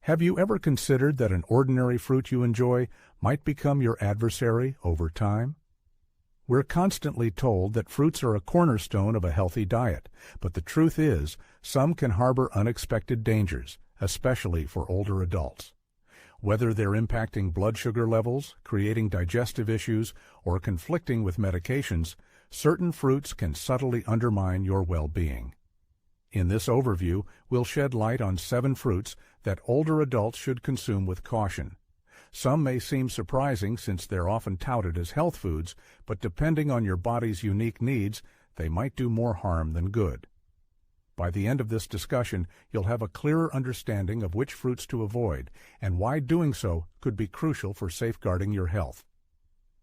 Have you ever considered that an ordinary fruit you enjoy might become your adversary over time? We're constantly told that fruits are a cornerstone of a healthy diet, but the truth is, some can harbor unexpected dangers, especially for older adults. Whether they're impacting blood sugar levels, creating digestive issues, or conflicting with medications, certain fruits can subtly undermine your well-being. In this overview, we'll shed light on 7 fruits that older adults should consume with caution. Some may seem surprising since they're often touted as health foods, but depending on your body's unique needs, they might do more harm than good. By the end of this discussion, you'll have a clearer understanding of which fruits to avoid and why doing so could be crucial for safeguarding your health.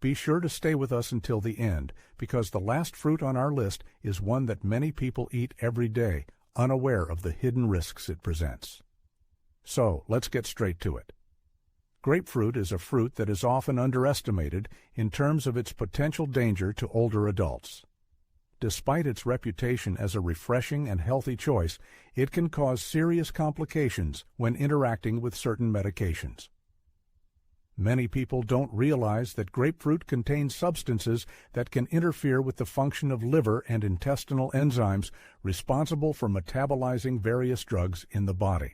Be sure to stay with us until the end, because the last fruit on our list is one that many people eat every day, unaware of the hidden risks it presents. So, let's get straight to it. Grapefruit is a fruit that is often underestimated in terms of its potential danger to older adults. Despite its reputation as a refreshing and healthy choice, it can cause serious complications when interacting with certain medications. Many people don't realize that grapefruit contains substances that can interfere with the function of liver and intestinal enzymes responsible for metabolizing various drugs in the body.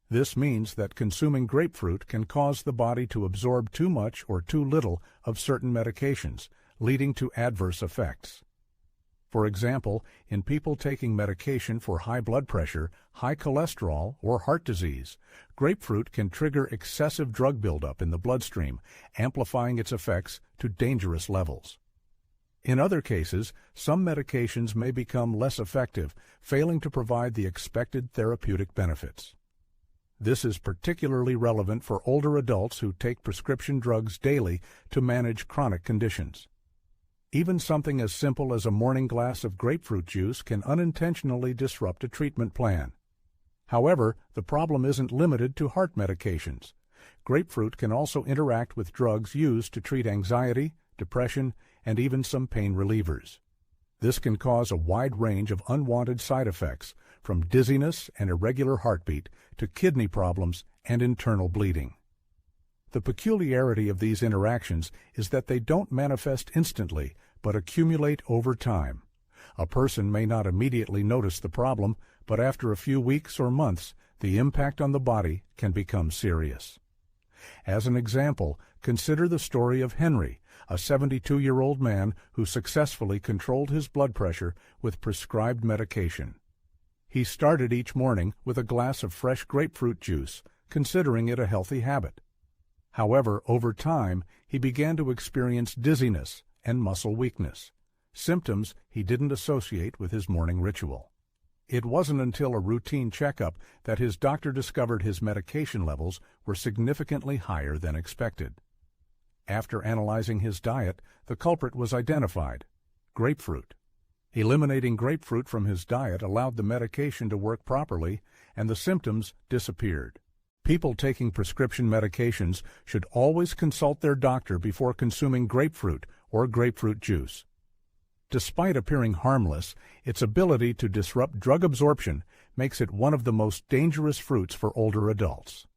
This means that consuming grapefruit can cause the body to absorb too much or too little of certain medications, leading to adverse effects. For example, in people taking medication for high blood pressure, high cholesterol, or heart disease, grapefruit can trigger excessive drug buildup in the bloodstream, amplifying its effects to dangerous levels. In other cases, some medications may become less effective, failing to provide the expected therapeutic benefits. This is particularly relevant for older adults who take prescription drugs daily to manage chronic conditions. Even something as simple as a morning glass of grapefruit juice can unintentionally disrupt a treatment plan. However, the problem isn't limited to heart medications. Grapefruit can also interact with drugs used to treat anxiety, depression, and even some pain relievers. This can cause a wide range of unwanted side effects, from dizziness and irregular heartbeat to kidney problems and internal bleeding. The peculiarity of these interactions is that they don't manifest instantly, but accumulate over time. A person may not immediately notice the problem, but after a few weeks or months, the impact on the body can become serious. As an example, consider the story of Henry, a 72-year-old man who successfully controlled his blood pressure with prescribed medication. He started each morning with a glass of fresh grapefruit juice, considering it a healthy habit. However, over time, he began to experience dizziness and muscle weakness, symptoms he didn't associate with his morning ritual. It wasn't until a routine checkup that his doctor discovered his medication levels were significantly higher than expected. After analyzing his diet, the culprit was identified: grapefruit. Eliminating grapefruit from his diet allowed the medication to work properly, and the symptoms disappeared. People taking prescription medications should always consult their doctor before consuming grapefruit or grapefruit juice. Despite appearing harmless, its ability to disrupt drug absorption makes it one of the most dangerous fruits for older adults.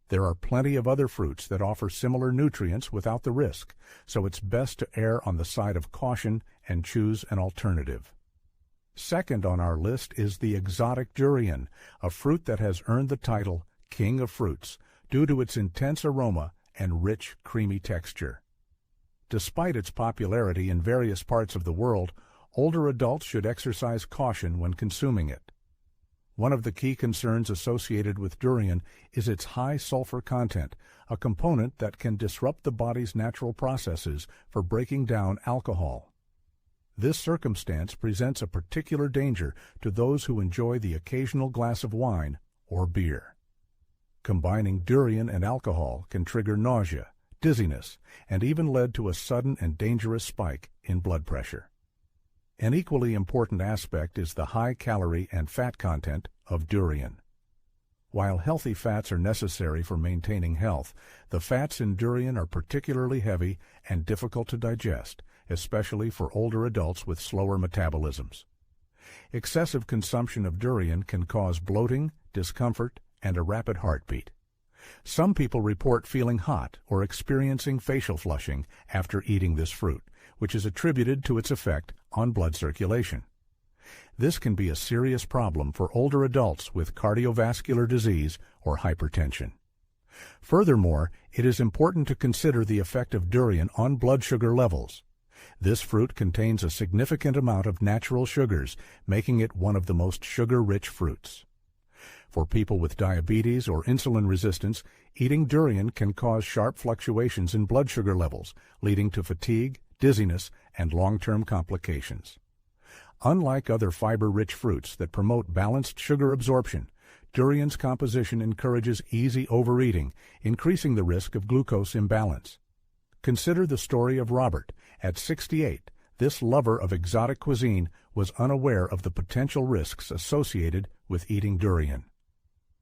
There are plenty of other fruits that offer similar nutrients without the risk, so it's best to err on the side of caution and choose an alternative. Second on our list is the exotic durian, a fruit that has earned the title King of Fruits due to its intense aroma and rich, creamy texture. Despite its popularity in various parts of the world, older adults should exercise caution when consuming it. One of the key concerns associated with durian is its high sulfur content, a component that can disrupt the body's natural processes for breaking down alcohol. This circumstance presents a particular danger to those who enjoy the occasional glass of wine or beer. Combining durian and alcohol can trigger nausea, dizziness, and even lead to a sudden and dangerous spike in blood pressure. An equally important aspect is the high calorie and fat content of durian. While healthy fats are necessary for maintaining health, the fats in durian are particularly heavy and difficult to digest, especially for older adults with slower metabolisms. Excessive consumption of durian can cause bloating, discomfort, and a rapid heartbeat. Some people report feeling hot or experiencing facial flushing after eating this fruit, which is attributed to its effect on blood circulation. This can be a serious problem for older adults with cardiovascular disease or hypertension. Furthermore, it is important to consider the effect of durian on blood sugar levels. This fruit contains a significant amount of natural sugars, making it one of the most sugar-rich fruits. For people with diabetes or insulin resistance, eating durian can cause sharp fluctuations in blood sugar levels, leading to fatigue, dizziness, and long-term complications. Unlike other fiber-rich fruits that promote balanced sugar absorption, durian's composition encourages easy overeating, increasing the risk of glucose imbalance. Consider the story of Robert. At 68, this lover of exotic cuisine was unaware of the potential risks associated with eating durian.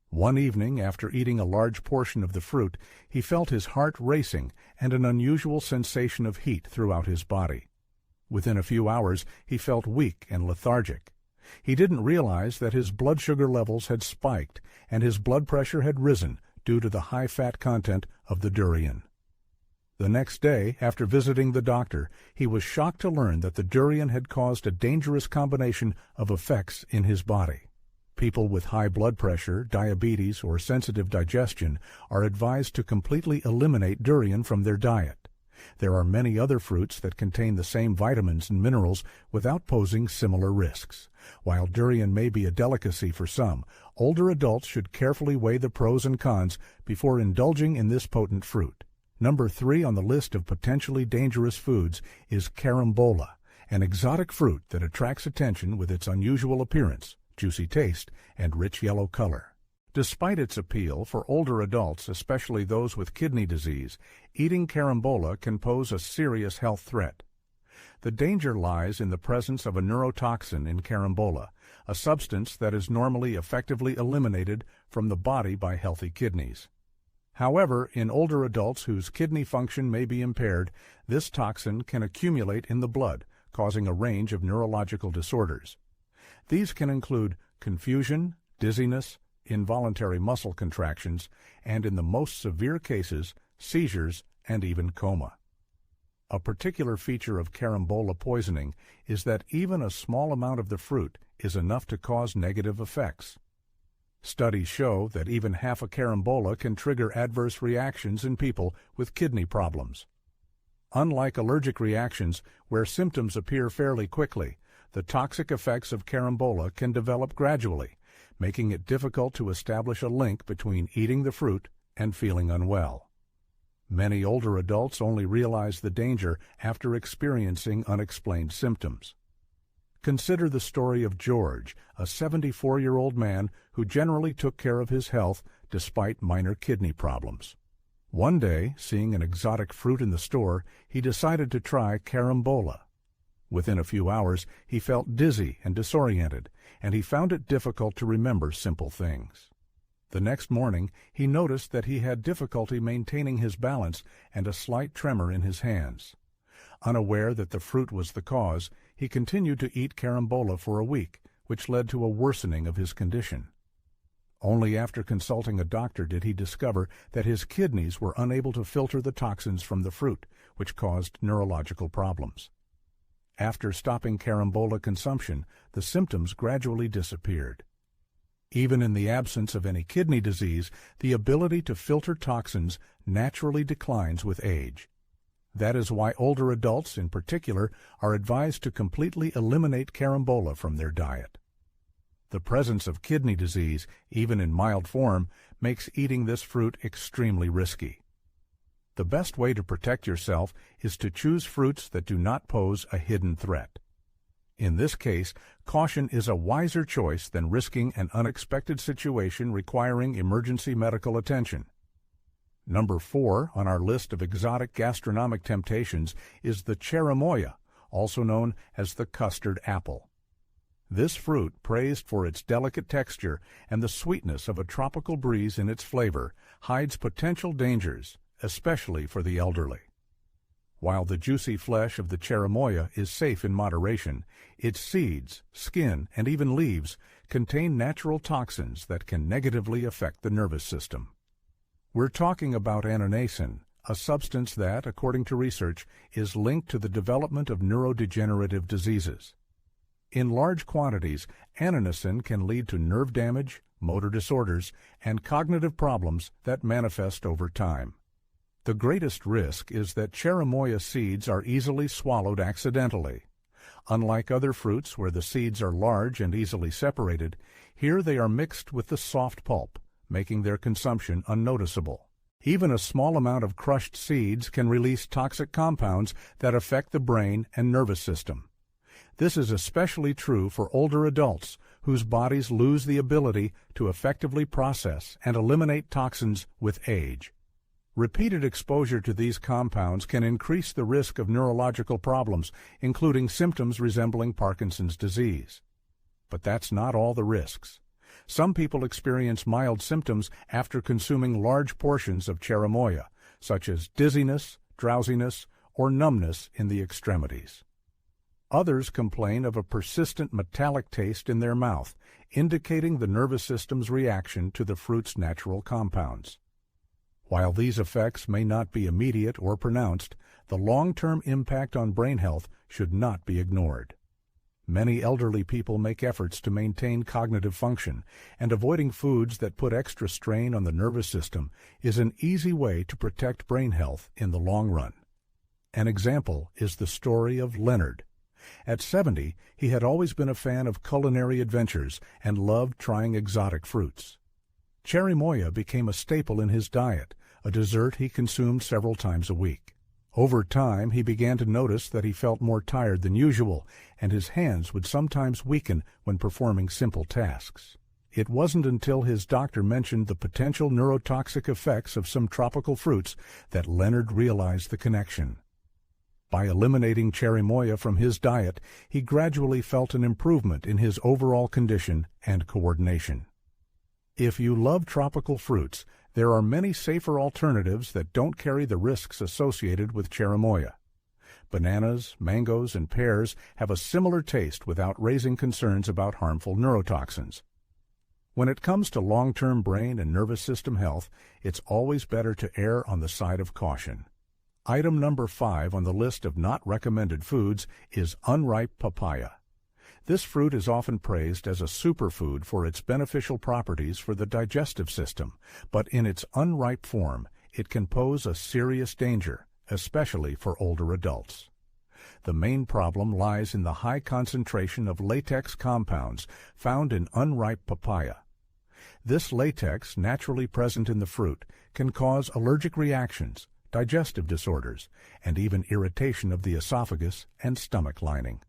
One evening, after eating a large portion of the fruit, he felt his heart racing and an unusual sensation of heat throughout his body. Within a few hours, he felt weak and lethargic. He didn't realize that his blood sugar levels had spiked and his blood pressure had risen due to the high fat content of the durian. The next day, after visiting the doctor, he was shocked to learn that the durian had caused a dangerous combination of effects in his body. People with high blood pressure, diabetes, or sensitive digestion are advised to completely eliminate durian from their diet. There are many other fruits that contain the same vitamins and minerals without posing similar risks. While durian may be a delicacy for some, older adults should carefully weigh the pros and cons before indulging in this potent fruit. Number 3 on the list of potentially dangerous foods is carambola, an exotic fruit that attracts attention with its unusual appearance, juicy taste, and rich yellow color. Despite its appeal for older adults, especially those with kidney disease, eating carambola can pose a serious health threat. The danger lies in the presence of a neurotoxin in carambola, a substance that is normally effectively eliminated from the body by healthy kidneys. However, in older adults whose kidney function may be impaired, this toxin can accumulate in the blood, causing a range of neurological disorders. These can include confusion, dizziness, involuntary muscle contractions, and in the most severe cases, seizures and even coma. A particular feature of carambola poisoning is that even a small amount of the fruit is enough to cause negative effects. Studies show that even half a carambola can trigger adverse reactions in people with kidney problems. Unlike allergic reactions, where symptoms appear fairly quickly, the toxic effects of carambola can develop gradually, making it difficult to establish a link between eating the fruit and feeling unwell. Many older adults only realize the danger after experiencing unexplained symptoms. Consider the story of George, a 74-year-old man who generally took care of his health despite minor kidney problems. One day, seeing an exotic fruit in the store, he decided to try carambola. Within a few hours, he felt dizzy and disoriented, and he found it difficult to remember simple things. The next morning, he noticed that he had difficulty maintaining his balance and a slight tremor in his hands. Unaware that the fruit was the cause, he continued to eat carambola for a week, which led to a worsening of his condition. Only after consulting a doctor did he discover that his kidneys were unable to filter the toxins from the fruit, which caused neurological problems. After stopping carambola consumption, the symptoms gradually disappeared. Even in the absence of any kidney disease, the ability to filter toxins naturally declines with age. That is why older adults, in particular, are advised to completely eliminate carambola from their diet. The presence of kidney disease, even in mild form, makes eating this fruit extremely risky. The best way to protect yourself is to choose fruits that do not pose a hidden threat. In this case, caution is a wiser choice than risking an unexpected situation requiring emergency medical attention. Number 4 on our list of exotic gastronomic temptations is the cherimoya, also known as the custard apple. This fruit, praised for its delicate texture and the sweetness of a tropical breeze in its flavor, hides potential dangers, especially for the elderly. While the juicy flesh of the cherimoya is safe in moderation, its seeds, skin, and even leaves contain natural toxins that can negatively affect the nervous system. We're talking about annonacin, a substance that, according to research, is linked to the development of neurodegenerative diseases. In large quantities, annonacin can lead to nerve damage, motor disorders, and cognitive problems that manifest over time. The greatest risk is that cherimoya seeds are easily swallowed accidentally. Unlike other fruits where the seeds are large and easily separated, here they are mixed with the soft pulp, making their consumption unnoticeable. Even a small amount of crushed seeds can release toxic compounds that affect the brain and nervous system. This is especially true for older adults whose bodies lose the ability to effectively process and eliminate toxins with age. Repeated exposure to these compounds can increase the risk of neurological problems, including symptoms resembling Parkinson's disease. But that's not all the risks. Some people experience mild symptoms after consuming large portions of cherimoya, such as dizziness, drowsiness, or numbness in the extremities. Others complain of a persistent metallic taste in their mouth, indicating the nervous system's reaction to the fruit's natural compounds. While these effects may not be immediate or pronounced, the long-term impact on brain health should not be ignored. Many elderly people make efforts to maintain cognitive function, and avoiding foods that put extra strain on the nervous system is an easy way to protect brain health in the long run. An example is the story of Leonard. At 70, he had always been a fan of culinary adventures and loved trying exotic fruits. Cherimoya became a staple in his diet, a dessert he consumed several times a week. Over time, he began to notice that he felt more tired than usual, and his hands would sometimes weaken when performing simple tasks. It wasn't until his doctor mentioned the potential neurotoxic effects of some tropical fruits that Leonard realized the connection. By eliminating cherimoya from his diet, he gradually felt an improvement in his overall condition and coordination. If you love tropical fruits, there are many safer alternatives that don't carry the risks associated with cherimoya. Bananas, mangoes, and pears have a similar taste without raising concerns about harmful neurotoxins. When it comes to long-term brain and nervous system health, it's always better to err on the side of caution. Item number 5 on the list of not recommended foods is unripe papaya. This fruit is often praised as a superfood for its beneficial properties for the digestive system, but in its unripe form, it can pose a serious danger, especially for older adults. The main problem lies in the high concentration of latex compounds found in unripe papaya. This latex, naturally present in the fruit, can cause allergic reactions, digestive disorders, and even irritation of the esophagus and stomach lining.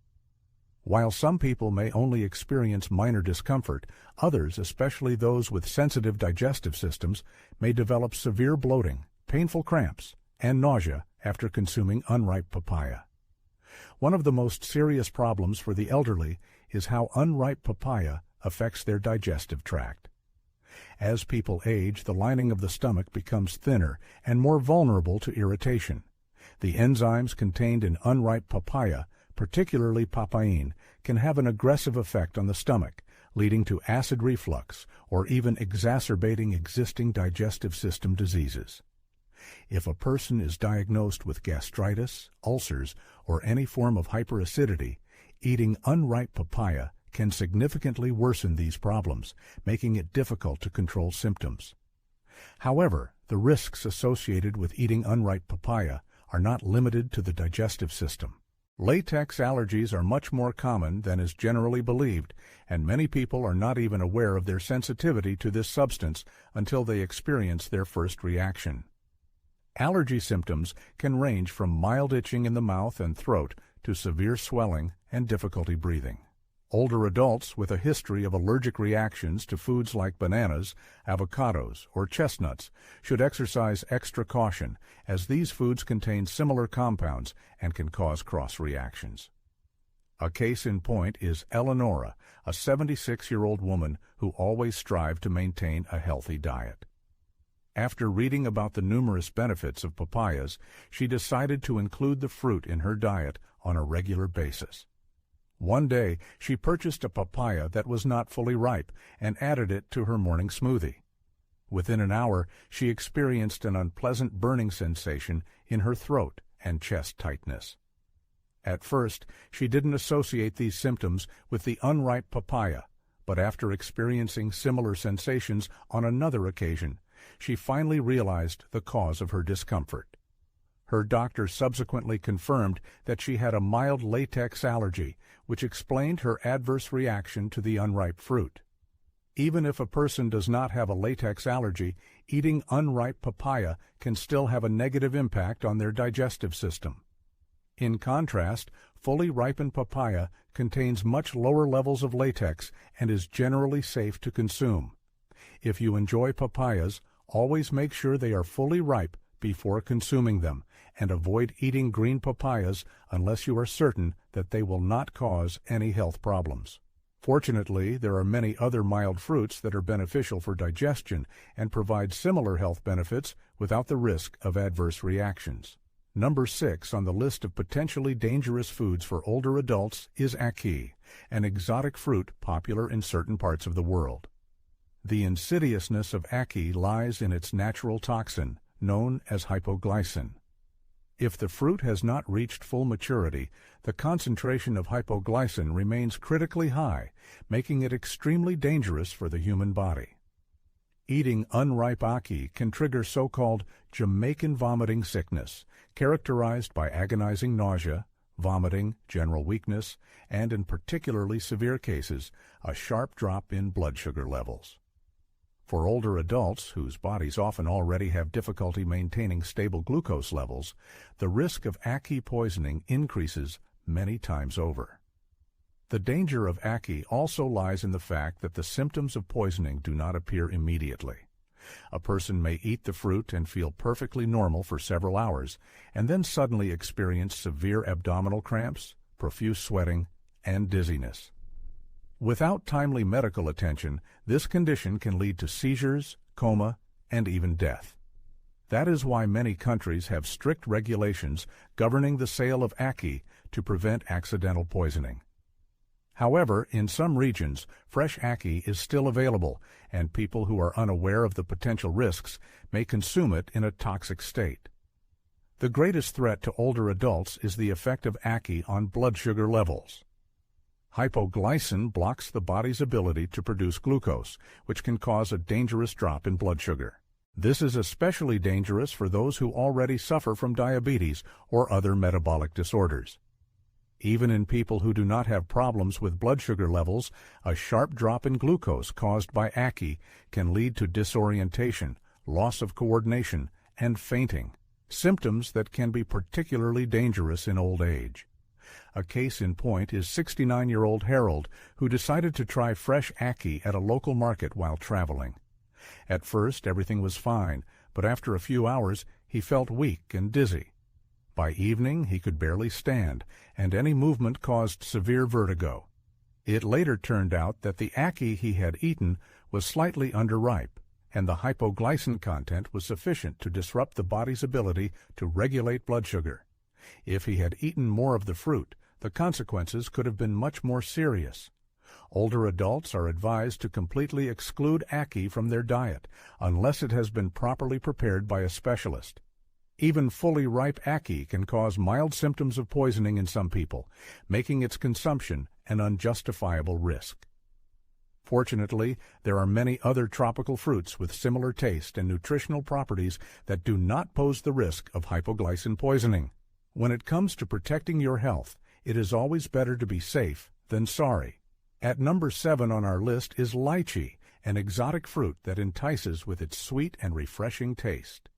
While some people may only experience minor discomfort, others, especially those with sensitive digestive systems, may develop severe bloating, painful cramps, and nausea after consuming unripe papaya. One of the most serious problems for the elderly is how unripe papaya affects their digestive tract. As people age, the lining of the stomach becomes thinner and more vulnerable to irritation. The enzymes contained in unripe papaya, particularly papain, can have an aggressive effect on the stomach, leading to acid reflux or even exacerbating existing digestive system diseases. If a person is diagnosed with gastritis, ulcers, or any form of hyperacidity, eating unripe papaya can significantly worsen these problems, making it difficult to control symptoms. However, the risks associated with eating unripe papaya are not limited to the digestive system. Latex allergies are much more common than is generally believed, and many people are not even aware of their sensitivity to this substance until they experience their first reaction. Allergy symptoms can range from mild itching in the mouth and throat to severe swelling and difficulty breathing. Older adults with a history of allergic reactions to foods like bananas, avocados, or chestnuts should exercise extra caution, as these foods contain similar compounds and can cause cross-reactions. A case in point is Eleonora, a 76-year-old woman who always strived to maintain a healthy diet. After reading about the numerous benefits of papayas, she decided to include the fruit in her diet on a regular basis. One day, she purchased a papaya that was not fully ripe and added it to her morning smoothie. Within an hour, she experienced an unpleasant burning sensation in her throat and chest tightness. At first, she didn't associate these symptoms with the unripe papaya, but after experiencing similar sensations on another occasion, she finally realized the cause of her discomfort. Her doctor subsequently confirmed that she had a mild latex allergy, which explained her adverse reaction to the unripe fruit. Even if a person does not have a latex allergy, eating unripe papaya can still have a negative impact on their digestive system. In contrast, fully ripened papaya contains much lower levels of latex and is generally safe to consume. If you enjoy papayas, always make sure they are fully ripe before consuming them, and avoid eating green papayas unless you are certain that they will not cause any health problems. Fortunately, there are many other mild fruits that are beneficial for digestion and provide similar health benefits without the risk of adverse reactions. Number 6 on the list of potentially dangerous foods for older adults is ackee, an exotic fruit popular in certain parts of the world. The insidiousness of ackee lies in its natural toxin, known as hypoglycin. If the fruit has not reached full maturity, the concentration of hypoglycin remains critically high, making it extremely dangerous for the human body. Eating unripe ackee can trigger so-called Jamaican vomiting sickness, characterized by agonizing nausea, vomiting, general weakness, and in particularly severe cases, a sharp drop in blood sugar levels. For older adults, whose bodies often already have difficulty maintaining stable glucose levels, the risk of ackee poisoning increases many times over. The danger of ackee also lies in the fact that the symptoms of poisoning do not appear immediately. A person may eat the fruit and feel perfectly normal for several hours, and then suddenly experience severe abdominal cramps, profuse sweating, and dizziness. Without timely medical attention, this condition can lead to seizures, coma, and even death. That is why many countries have strict regulations governing the sale of ackee to prevent accidental poisoning. However, in some regions, fresh ackee is still available, and people who are unaware of the potential risks may consume it in a toxic state. The greatest threat to older adults is the effect of ackee on blood sugar levels. Hypoglycin blocks the body's ability to produce glucose, which can cause a dangerous drop in blood sugar. This is especially dangerous for those who already suffer from diabetes or other metabolic disorders. Even in people who do not have problems with blood sugar levels, a sharp drop in glucose caused by ackee can lead to disorientation, loss of coordination, and fainting, symptoms that can be particularly dangerous in old age. A case in point is 69-year-old Harold, who decided to try fresh ackee at a local market while traveling. At first, everything was fine, but after a few hours, he felt weak and dizzy. By evening, he could barely stand, and any movement caused severe vertigo. It later turned out that the ackee he had eaten was slightly underripe, and the hypoglycin content was sufficient to disrupt the body's ability to regulate blood sugar. If he had eaten more of the fruit, the consequences could have been much more serious. Older adults are advised to completely exclude ackee from their diet, unless it has been properly prepared by a specialist. Even fully ripe ackee can cause mild symptoms of poisoning in some people, making its consumption an unjustifiable risk. Fortunately, there are many other tropical fruits with similar taste and nutritional properties that do not pose the risk of hypoglycin poisoning. When it comes to protecting your health, it is always better to be safe than sorry. At number 7 on our list is lychee, an exotic fruit that entices with its sweet and refreshing taste.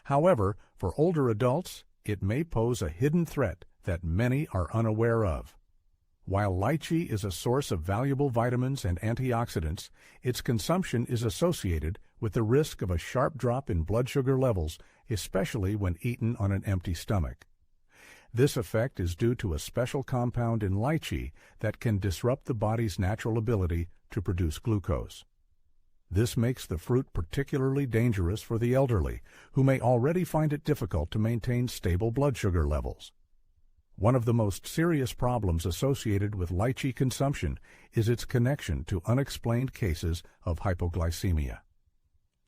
However, for older adults, it may pose a hidden threat that many are unaware of. While lychee is a source of valuable vitamins and antioxidants, its consumption is associated with the risk of a sharp drop in blood sugar levels, especially when eaten on an empty stomach. This effect is due to a special compound in lychee that can disrupt the body's natural ability to produce glucose. This makes the fruit particularly dangerous for the elderly, who may already find it difficult to maintain stable blood sugar levels. One of the most serious problems associated with lychee consumption is its connection to unexplained cases of hypoglycemia.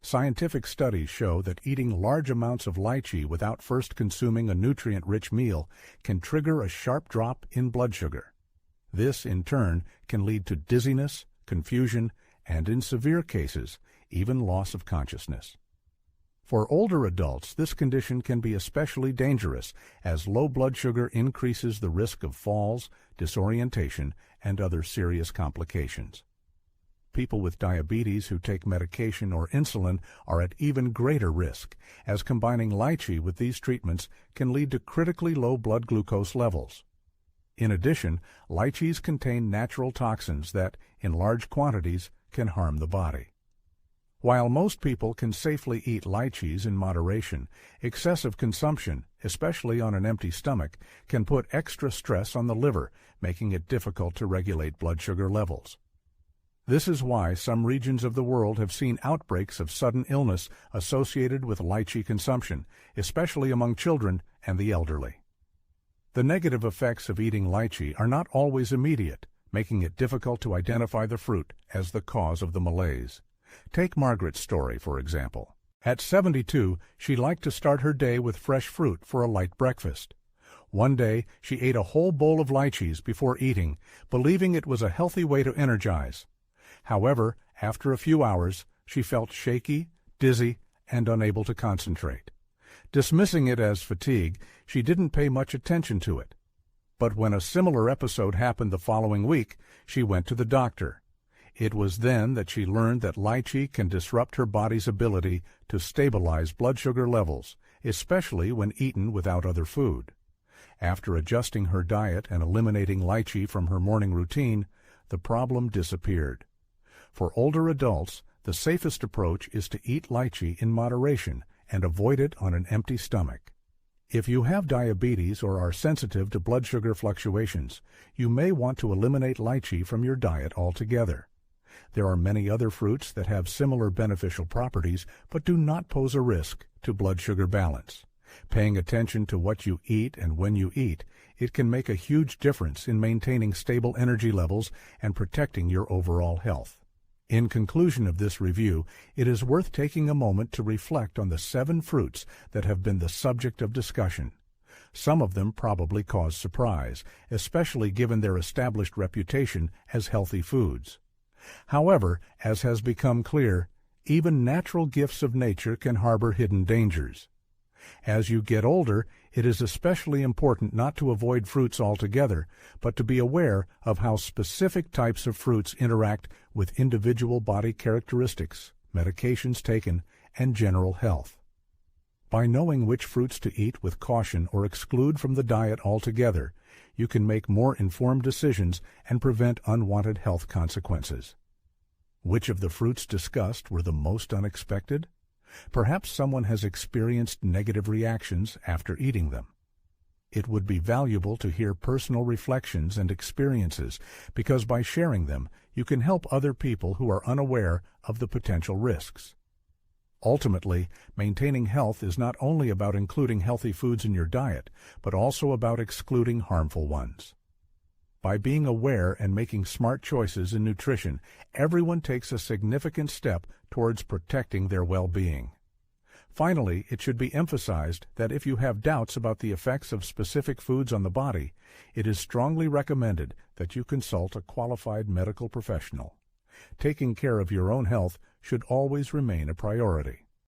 Scientific studies show that eating large amounts of lychee without first consuming a nutrient-rich meal can trigger a sharp drop in blood sugar. This, in turn, can lead to dizziness, confusion, and in severe cases, even loss of consciousness. For older adults, this condition can be especially dangerous as low blood sugar increases the risk of falls, disorientation, and other serious complications. People with diabetes who take medication or insulin are at even greater risk, as combining lychee with these treatments can lead to critically low blood glucose levels. In addition, lychees contain natural toxins that, in large quantities, can harm the body. While most people can safely eat lychees in moderation, excessive consumption, especially on an empty stomach, can put extra stress on the liver, making it difficult to regulate blood sugar levels. This is why some regions of the world have seen outbreaks of sudden illness associated with lychee consumption, especially among children and the elderly. The negative effects of eating lychee are not always immediate, making it difficult to identify the fruit as the cause of the malaise. Take Margaret's story, for example. At 72, she liked to start her day with fresh fruit for a light breakfast. One day, she ate a whole bowl of lychees before eating, believing it was a healthy way to energize. However, after a few hours, she felt shaky, dizzy, and unable to concentrate. Dismissing it as fatigue, she didn't pay much attention to it. But when a similar episode happened the following week, she went to the doctor. It was then that she learned that lychee can disrupt her body's ability to stabilize blood sugar levels, especially when eaten without other food. After adjusting her diet and eliminating lychee from her morning routine, the problem disappeared. For older adults, the safest approach is to eat lychee in moderation and avoid it on an empty stomach. If you have diabetes or are sensitive to blood sugar fluctuations, you may want to eliminate lychee from your diet altogether. There are many other fruits that have similar beneficial properties but do not pose a risk to blood sugar balance. Paying attention to what you eat and when you eat, it can make a huge difference in maintaining stable energy levels and protecting your overall health. In conclusion of this review, it is worth taking a moment to reflect on the 7 fruits that have been the subject of discussion. Some of them probably cause surprise, especially given their established reputation as healthy foods. However, as has become clear, even natural gifts of nature can harbor hidden dangers. As you get older, it is especially important not to avoid fruits altogether, but to be aware of how specific types of fruits interact with individual body characteristics, medications taken, and general health. By knowing which fruits to eat with caution or exclude from the diet altogether, you can make more informed decisions and prevent unwanted health consequences. Which of the fruits discussed were the most unexpected? Perhaps someone has experienced negative reactions after eating them. It would be valuable to hear personal reflections and experiences because by sharing them, you can help other people who are unaware of the potential risks. Ultimately, maintaining health is not only about including healthy foods in your diet, but also about excluding harmful ones. By being aware and making smart choices in nutrition, everyone takes a significant step towards protecting their well-being. Finally, it should be emphasized that if you have doubts about the effects of specific foods on the body, it is strongly recommended that you consult a qualified medical professional. Taking care of your own health should always remain a priority.